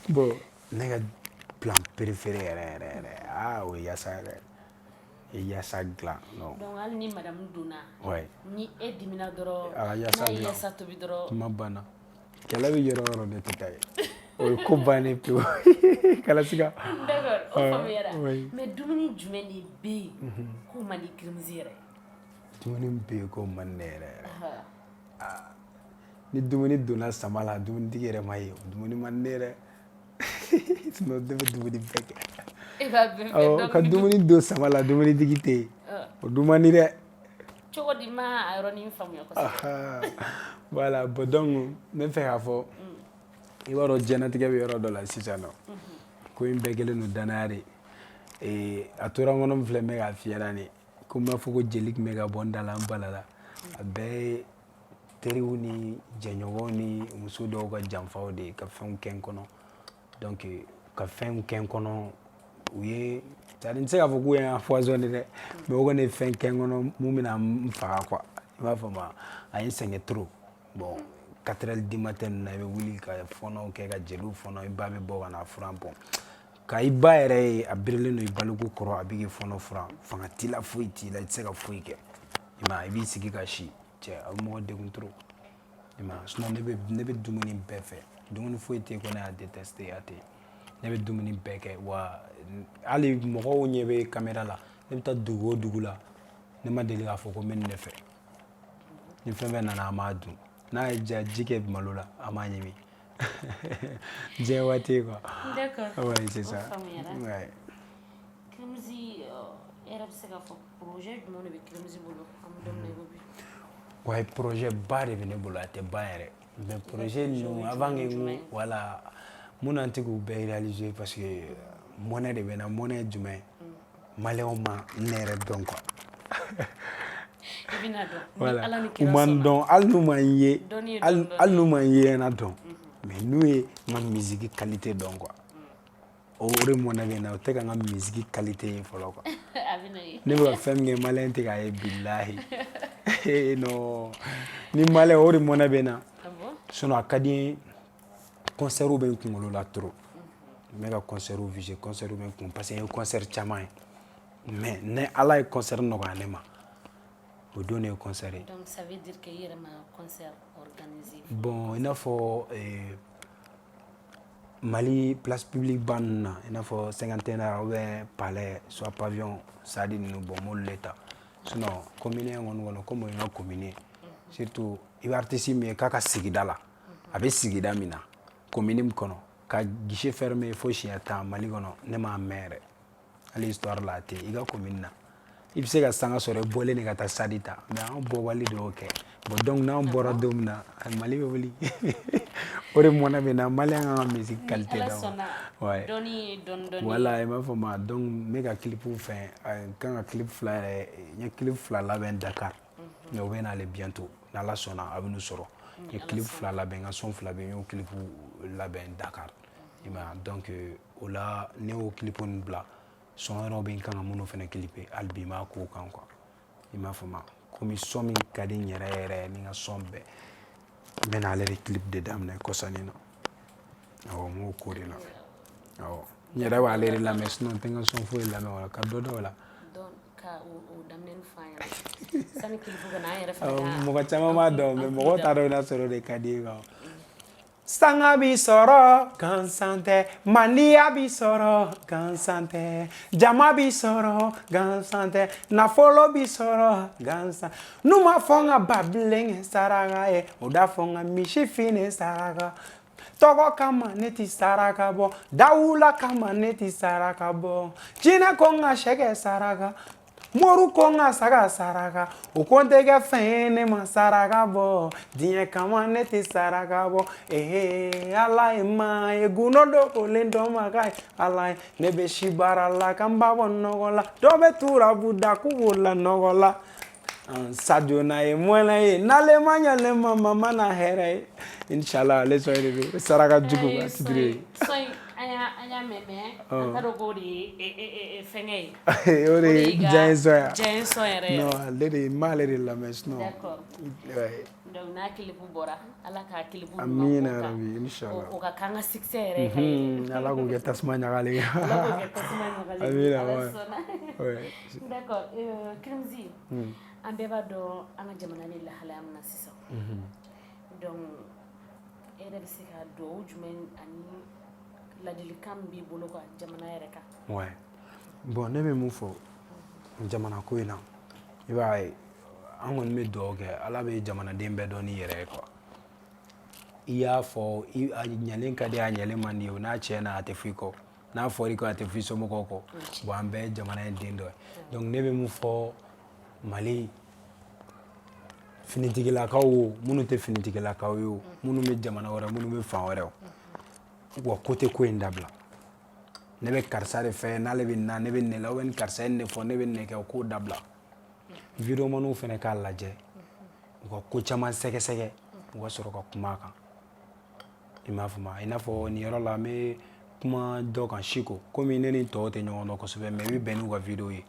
bon ne ka plan préféré yɛrɛ o ye yasa yɛrɛ yasa dilan donc hali ni madame donna ni e dimina dɔrɔn n'a ye yasa tobi dɔrɔn kuma banna kɛlɛ bɛ yɔrɔ o yɔrɔ ne tɛ taa ye o ye ko bannen pewu kala siga d'accord o faamuyara mais dumuni jumɛn de bɛ yen ko man di Krimzi yɛrɛ dumuni bɛ yen ko man di ne yɛrɛ ni dumuni donna sama la dumunitigi yɛrɛ ma ye dumuni man di ne yɛrɛ sinon ne bɛ dumuni bɛɛ kɛ. E b'a bɛɛ fɛ donc ka dumuni don sama la dumuni tigi tɛ yen o dun man di dɛ. cogo di ma a yɔrɔnin faamuya kosɛbɛ. Voilà bon donc n bɛ fɛ k'a fɔ i b'a dɔn diɲɛlatigɛ bɛ yɔrɔ dɔ la sisan nɔ ko in bɛɛ kɛlen don danaya de a tora n kɔnɔ min filɛ n bɛ k'a f'i ɲɛna nin ko n b'a fɔ ko jeli tun bɛ ka bɔ n da la n balala a bɛɛ ye teriw ni jɛɲɔgɔnw ni muso dɔw ka janfaw de ye ka fɛnw kɛ n kɔnɔ donc ka fɛnw kɛ n kɔnɔ u ye c'est-à-dire n tɛ se k'a fɔ k'u ye n empoisonné dɛ mais o kɔni ye fɛn kɛ n kɔnɔ mun bɛna n faga quoi i b'a faamu a ye n sɛgɛn trop bon 4 heures du matin ninnu na i bɛ wuli ka fɔɔnɔw kɛ ka jeliw fɔɔnɔ i ba bɛ bɔ ka na furan bɔn ka i ba yɛrɛ ye a birilen don i baloko kɔrɔ a bɛ k'i fɔɔnɔ furan fanga t'i la foyi t'i la i tɛ se ka foyi kɛ i m'a ye i b'i sigi ka si cɛ a bɛ mɔgɔ degun trop i m'a ye sinon ne bɛ dumuni bɛɛ fɛ dumuni foyi tɛ yen ko ne y'a détesté a tɛ ne bɛ dumuni bɛɛ kɛ wa hali mɔgɔw ɲɛ bɛ caméra la ne bɛ taa dugu o dugu la ne ma deli k'a fɔ ko n bɛ nin de fɛ ni fɛn fɛn nana a m'a dun n'a ye ja ji kɛ malo la a m'a ɲimi diɲɛ waati quoi. D'accord. Oui c'est ça. Ouais. Clemzy yɛrɛ bɛ se k'a fɔ projet jumɛn de bɛ Clemzy bolo an bɛ don min na i ko bi. Ouais projet ba de bɛ ne bolo a tɛ ban yɛrɛ mais projet ninnu avant que n voilà mun na n tɛ k'u bɛɛ réaliser parce que monnaie de bɛ n na monnaie jumɛn maliyɛnw ma ne yɛrɛ dɔn quoi. I bɛna dɔn voilà ni Ala ni u kira ma n dɔn hali n'u ma n ye Dɔnni ye hali n'u ma n ye na dɔn mais n'u ye n ka musique qualité dɔn quoi o de mɔnɛ bɛ n na o tɛ ka n ka musique qualité ye fɔlɔ quoi a bɛna ye. ne bɛ ka fɛn min kɛ maliyɛn tɛ k'a ye bilahi non ni maliyɛn o de mɔnɛ bɛ n na sinon a ka di n ye concert bɛ n kunkolo la trop n bɛ ka concert viser concert bɛ n kun parce que n ye concert caman ye mais ni Ala ye concert nɔgɔya ne ma o don ne ye concert ye. Donc ça veut dire que i yɛrɛ ma concert organisé. Bon i n'a fɔ Mali place publique ba ninnu na i n'a fɔ cinquantenaire ou bien palais soit pavillon stade ninnu bon n m'olu le ta sinon commune kɔni kɔnɔ comme o ye n ka commune ye surtout i bɛ artiste min ye k'a ka sigida la a bɛ sigida min na commune min kɔnɔ ka guichet fermé fo siɲɛ 10 Mali kɔnɔ ne m'a mɛn yɛrɛ hali histoire la a tɛ i ka commune na i bɛ se ka sanga sɔrɔ i bɔlen de ka taa stade ta mais an bɔbali de y'o kɛ bon donc n'an bɔra don min na Mali bɛ wuli o de mɔnɛ bɛ n na maliyɛn ka musique qualité dɔn ouais voilà i m'a fɔ ma donc n bɛ ka clip fɛn n kan ka clip 2 yɛrɛ n ye clip 2 labɛn Dakar mais o bɛ n'ale bientôt n'Ala sɔnna a bɛ n'u sɔrɔ n ye clip 2 labɛn n ka son 2 bɛ yen n y'o clip labɛn Dakar i m'a ye donc o la ne y'o clip ninnu bila son yɔrɔ bɛ n kan ka minnu fana clipper hali bi n b'a k'o kan quoi i m'a fɔ ma komi son min ka di n yɛrɛ yɛrɛ ni n ka son bɛɛ n bɛ n'ale de clip de daminɛ kɔsani na awɔ n b'o ko de la awɔ n yɛrɛ b'ale de lamɛn sinon n tɛ n ka son foyi lamɛn o la ka dɔ da o la. Ka o daminɛni f'an ɲɛna sani clip ka na an yɛrɛ fana ka mɔgɔ caman b'a dɔn mais mɔgɔw t'a dɔn n'a sɔrɔ o de ka di ye quoi. Sanga bi sɔrɔ gansan tɛ maniya bi sɔrɔ gansan tɛ jama bi sɔrɔ gansan tɛ nafolo bi sɔrɔ gansan n'u ma fɔ n ka babilen kɛ saraka ye o da fɔ n ka misi fini saraka tɔgɔ kama ne ti saraka bɔ dawula kama ne ti saraka bɔ jinɛ ko n ka sɛ kɛ saraka Moru ko n ka saga saraka o ko n tɛ kɛ fɛn ye ne ma saraka bɔ diɲɛ kama ne tɛ saraka bɔ Ala ye maa ye gundo dogolen dɔ ma ka ye Ala ye ne bɛ si baara la ka n ba bɔ nɔgɔ la dɔ bɛ turabu da k'u b'o la nɔgɔ la Sadio n'a ye mɔnɛ ye n'ale ma ɲɛ ma mama na hɛrɛ ye inshallah ale sɔn de don saraka jugu a titre ye. An y'a mɛn an t'a dɔn k'o de ye fɛnkɛ ye. O de ye diya ye sɔn yan. Diya ye sɔn yɛrɛ. Non ale de n m'ale de lamɛn sinon. D'accord. Donc n'a clip bɔra Ala k'a clip ɲuman k'o kan. Amina yarabi inshallah. O ka k'an ka succès yɛrɛ yɛrɛ. Ala k'o kɛ tasuma ɲagalen ye. Ala k'o kɛ tasuma ɲagalen ye. Amina Ala sɔnna. D'accord Clemzy an bɛɛ b'a dɔn an ka jamana ni lahalaya min na sisan. Donc e yɛrɛ bɛ se ka dugawu jumɛn ani ladilikan min b'i bolo ka jamana yɛrɛ kan. Ouais bon ne bɛ mun fɔ jamana ko in na i b'a ye an kɔni bɛ dugawu kɛ Ala bɛ jamanaden bɛɛ dɔn ni yɛrɛ ye quoi i y'a fɔ a ɲalen ka di a ɲalen man di o n'a tiɲɛna a tɛ fɔ i kɔ n'a fɔra i kɔ a tɛ fɔ i somɔgɔw kɔ bon an bɛɛ ye jamana in den dɔ ye donc ne bɛ mun fɔ Mali finitigilakaw o minnu tɛ finitigilakaw ye o minnu bɛ jamana wɛrɛ minnu bɛ fan wɛrɛ o wa ko tɛ ko in dabila ne bɛ karisa de fɛ n'ale bɛ na ne bɛ nin la ou bien ni karisa ye nin fɔ ne bɛ nin kɛ o k'o dabila vidéomaniw fana k'a lajɛ u ka ko caman sɛgɛsɛgɛ u ka sɔrɔ ka kuma a kan i m'a faamu i n'a fɔ nin yɔrɔ la n bɛ kuma dɔ kan Siko komi ne ni tɔw tɛ ɲɔgɔn dɔn kosɛbɛ mais i bɛ bɛn n'u ka vidéo ye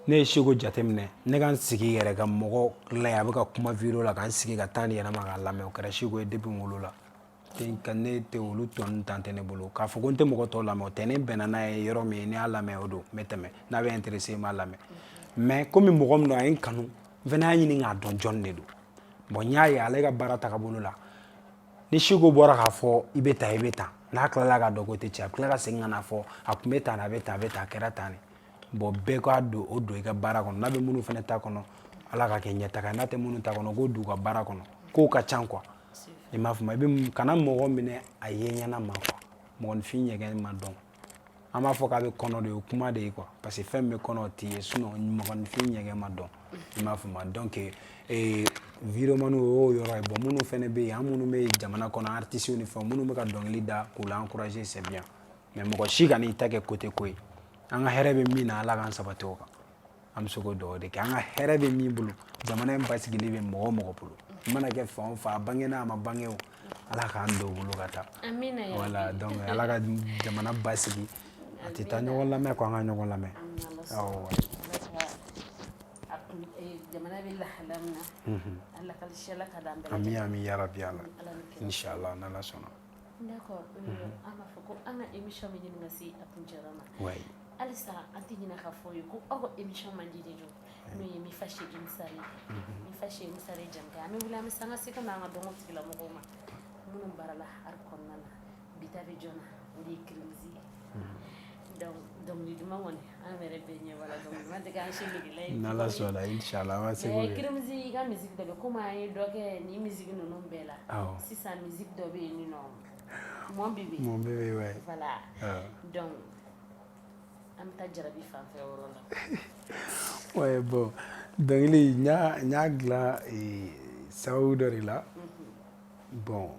ne ye Siko jateminɛ ne ka n sigi yɛrɛ ka mɔgɔ lajɛ a bɛ ka kuma vidéo la ka n sigi ka temps di yɛrɛ ma k'a lamɛn o kɛra Siko ye depuis n wolola ka ne tɛ olu tɔ ninnu temps tɛ ne bolo k'a fɔ ko n tɛ mɔgɔ tɔw lamɛn o tɛ ne bɛnna n'a ye yɔrɔ min n'i y'a lamɛn o don n bɛ tɛmɛ n'a bɛ intéressé n b'a lamɛn mais komi mɔgɔ min don a ye n kanu n fana y'a ɲini k'a dɔn jɔn de don bon n y'a ye ale ka baara tagabolo la ni Siko bɔra k'a fɔ i bɛ tan i bɛ tan n'a tilala k'a dɔn ko tɛ tiɲɛ a bɛ tila ka segin ka na fɔ a tun bɛ tan a bɛ tan a bɛ tan a kɛra tan de bon bɛɛ k'a don o don i ka baara kɔnɔ n'a bɛ minnu fana ta kɔnɔ ala ka kɛ ɲɛtaga ye n'a tɛ minnu ta kɔnɔ k'o don u ka baara kɔnɔ kow ka ca quoi i m'a faamu i bɛ kana mɔgɔ minɛ a ye ɲɛna ma quoi mɔgɔninfin ɲɛgɛn ma dɔn an b'a fɔ k'a bɛ kɔnɔ de o kuma de ye quoi parce que fɛn min bɛ kɔnɔ o t'i ye sinon mɔgɔninfin ɲɛgɛn ma dɔn i m'a faamu donc vidéomaniw o y'o yɔrɔ ye bon minnu fana bɛ yen an minnu bɛ jamana kɔnɔ artistes ni fɛnw minnu bɛ ka dɔnkili da k'u la encourager c'est bien mais mɔgɔ si ka n'i ta kɛ côté ko ye an ka hɛrɛ bɛ min na ala k'an sabati o kan an bɛ se k'o dugawu de kɛ an ka hɛrɛ bɛ min bolo jamana in basigili bɛ mɔgɔ o mɔgɔ bolo i mana kɛ fan o fan a bangena a ma bange o ala k'an don o bolo ka taa voilà donc ala ka jamana basigi a tɛ taa ɲɔgɔn lamɛn ko an ka ɲɔgɔn lamɛn awɔ jamana bɛ lahala min na ala ka sela ka d'an bɛɛ ami ami ya rabbi ala inshallah n'ala sɔnna d'accord an b'a fɔ ko an ka émission bɛ ɲini ka se a kuncɛyɔrɔ ma halisa an tɛ ɲinɛ k'a fɔ ye ko aw ka émission man di de don n'o ye min fâché une sari min fâché une sari Jamkai an bɛ wuli an bɛ sanga se ka na an ka dɔnko tigilamɔgɔw ma minnu baarala art kɔnɔna na bi ta bɛ jɔn na o de ye Kirimuzi donc dɔnkili duman kɔni an yɛrɛ bɛɛ ɲɛ b'a la dɔnkili duman tɛ k'an si negela ye n'ala sɔnna inshallah an b'a se k'o kɛ Kirimuzi i ka musique dɔ bɛ komi an ye dɔ kɛ ni musique ninnu bɛɛ la sisan musique dɔ bɛ yen nɔ mon bébé ouais voilà donc an bɛ taa Jarabi fan fɛ o yɔrɔ la ouais bon dɔnkili n y'a dilan sababu dɔ de la bon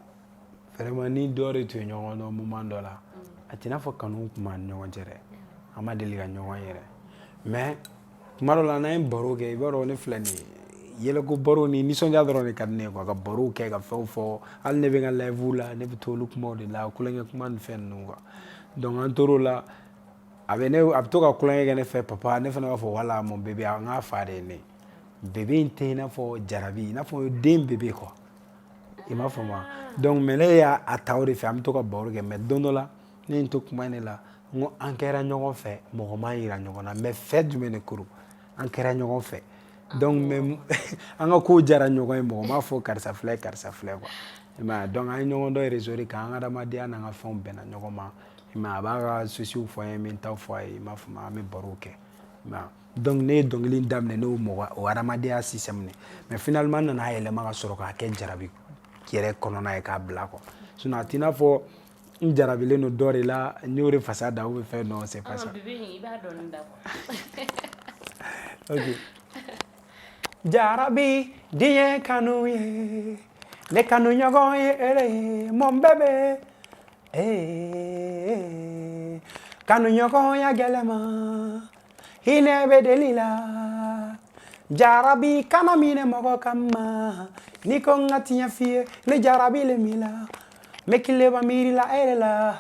vraiment ni dɔ de tun ye ɲɔgɔn dɔn moment dɔ la a t'i n'a fɔ kanu tun b'an ni ɲɔgɔn cɛ dɛ an ma deli ka ɲɔgɔn yɛrɛ mais tuma dɔ la n'an ye baro kɛ i b'a dɔn ne filɛ nin ye yɛlɛko baro ni nisɔndiya dɔrɔn de ka di ne ye quoi ka baro kɛ ka fɛnw fɔ hali ne bɛ n ka live la ne bɛ to olu kumaw de la kulonkɛ kuma ni fɛn ninnu quoi donc an tor'o la a bɛ to ka kulonkɛ kɛ ne fɛ papa ne fana b'a fɔ wala mon bébé an k'a fa de ye ne bébé in tɛ i n'a fɔ Jarabi i n'a fɔ den bébé quoi i m'a faamu donc mais ne y'a ta o de fɛ an bɛ to ka baro kɛ mais don dɔ la ne ye n to kuma in de la n ko an kɛra ɲɔgɔn fɛ mɔgɔ m'a jira ɲɔgɔn na mais fɛ jumɛn de kuru an kɛra ɲɔgɔn fɛ donc mais an ka kow jara ɲɔgɔn ye mɔgɔ m'a fɔ karisa filɛ quoi i m'a ye donc an ye ɲɔgɔn dɔ réseau de kan an ka adamadenya n'an ka fɛnw bɛnna ɲɔgɔn ma i m'a ye a b'a ka soucis fɔ an ye n bɛ n taw fɔ a ye i m'a faamu an bɛ barow kɛ i m'a ye donc ne ye dɔnkili in daminɛ n'o o adamadenya système de mais finalement n nana yɛlɛma ka sɔrɔ k'a kɛ Jarabi yɛrɛ kɔnɔna ye k'a bila quoi sinon a t'i n'a fɔ n jarabilen don dɔ de la n y'o de fasa da ou bien fɛn non c'est pas ça bébé i b'a dɔɔnin da ok Jarabi diɲɛ kanu ye ne kanu ɲɔgɔn ye ere ye mon bébé kanu ɲɔgɔnya gɛlɛma hinɛ bɛ deli la Jarabi kana minɛ mɔgɔ kama ni ko n ka tiɲɛ f'i ye ne Jarabi le min la n bɛ tileba miiri la ere la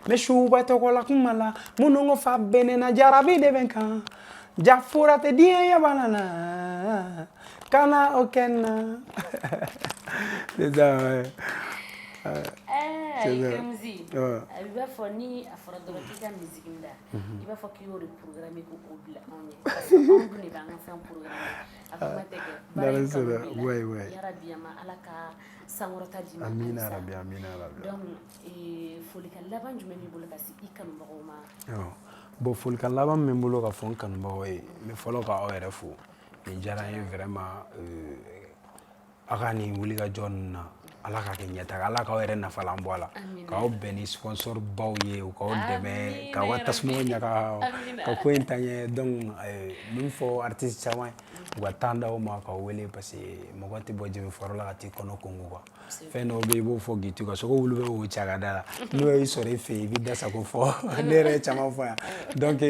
n bɛ suba tɔgɔ la kuma la minnu ko fa bɛ ne na Jarabi de bɛ n kan jafura tɛ diɲɛ ye bana na kana o kɛ n na c'est ça ouais Kirimuzi a b'a fɔ ni a fɔra dɔrɔn k'i ka musique da i b'a fɔ k'i y'o de programme ko o bila anw ye parce que anw dun de b'an ka fɛn programme a kuma tɛ kɛ baara in kanu b'i la yarabi ama ala ka sankɔrɔta d'i ma amina yarabi amina yarabi donc folikan laban jumɛn b'i bolo ka se i kanubagaw ma bon folikan laban min bɛ n bolo ka fɔ n kanubagaw ye n bɛ fɔlɔ ka aw yɛrɛ fo nin diyara n ye vraiment a ka nin wulikajɔ ninnu na ala ka kɛ ɲɛtaga ala k'aw yɛrɛ nafalan bɔ a la k'aw bɛn ni sponsor baw ye u k'aw dɛmɛ k'aw ka tasuma ɲaga ka ko in taɲɛ donc min fɔ artiste caman u ka temps d'aw ma k'aw wele parce que mɔgɔ tɛ bɔ jɛbɛfaro la ka t'i kɔnɔ kongo quoi fɛn dɔw bɛ yen i b'o fɔ k'i to ka sogo wulu bɛ wo cɛ a ka da la n'o y'i sɔrɔ i fɛ yen i b'i da sago fɔ ne yɛrɛ ye caman fɔ yan donc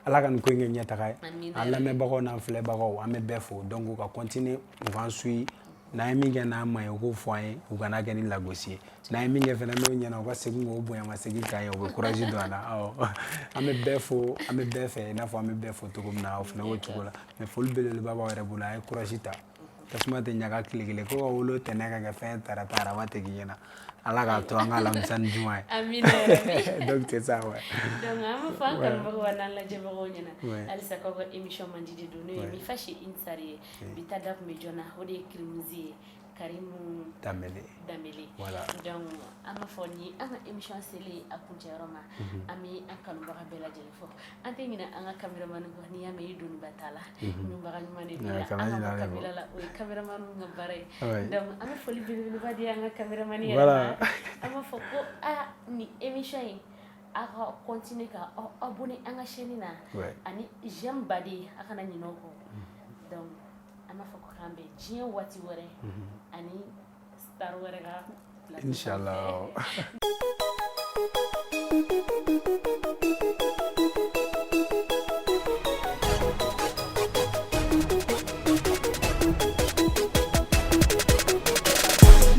ala ka nin ko in kɛ ɲɛtaga ye an lamɛnbagaw n'an filɛbagaw an bɛ bɛɛ fo donc u ka continuer u k'an suit n'an ye min kɛ n'a ma ye u k'o fɔ an ye u kana kɛ ni lagosi ye n'an ye min kɛ fɛnɛ n'o ɲɛna u ka segin k'o bonya segin k'an ye u bɛ courage don an na an bɛ bɛɛ fo an bɛ bɛɛ fɛ i n'a fɔ an bɛ bɛɛ fo cogo min na o fɛnɛ b'o cogo la mais foli belebeleba b'aw yɛrɛ bolo a ye courage ta tasuma tɛ ɲaga tile kelen ko ka wolo tɛnɛ ka kɛ fɛn tarata araba tegin ɲɛna ala k'a to an ka alamisa ni juma ye amina yarabi donc c'est ça ouais donc an b'a fɔ an kanubagaw n'an lajɛbagaw ɲɛna halisa k'aw ka émission mandi de don n'o ye Mifashi Insari ye bi ta da kun bɛ jɔn na o de ye Kirimuzi ye Karimu Damele voilà donc an b'a fɔ ni an ka émission selen a kuncɛyɔrɔ ma an bɛ an kanubaga bɛɛ lajɛlen fɔ an tɛ ɲinɛ an ka caméraman kɔ n'i y'a mɛn i doniba t'a la ɲumanbaga ɲuman de bɛ an ka bɔ caméra la o ye caméraman ka baara ye donc an bɛ foli belebeleba di an ka caméraman yɛrɛ ma an b'a fɔ ko ni émission in a ka continuer ka abonné an ka chaîne na ani j'aime baden a kana ɲinɛ o kɔ donc an b'a fɔ ko k'an bɛn diɲɛ waati wɛrɛ ani star wɛrɛ ka Inch'Allah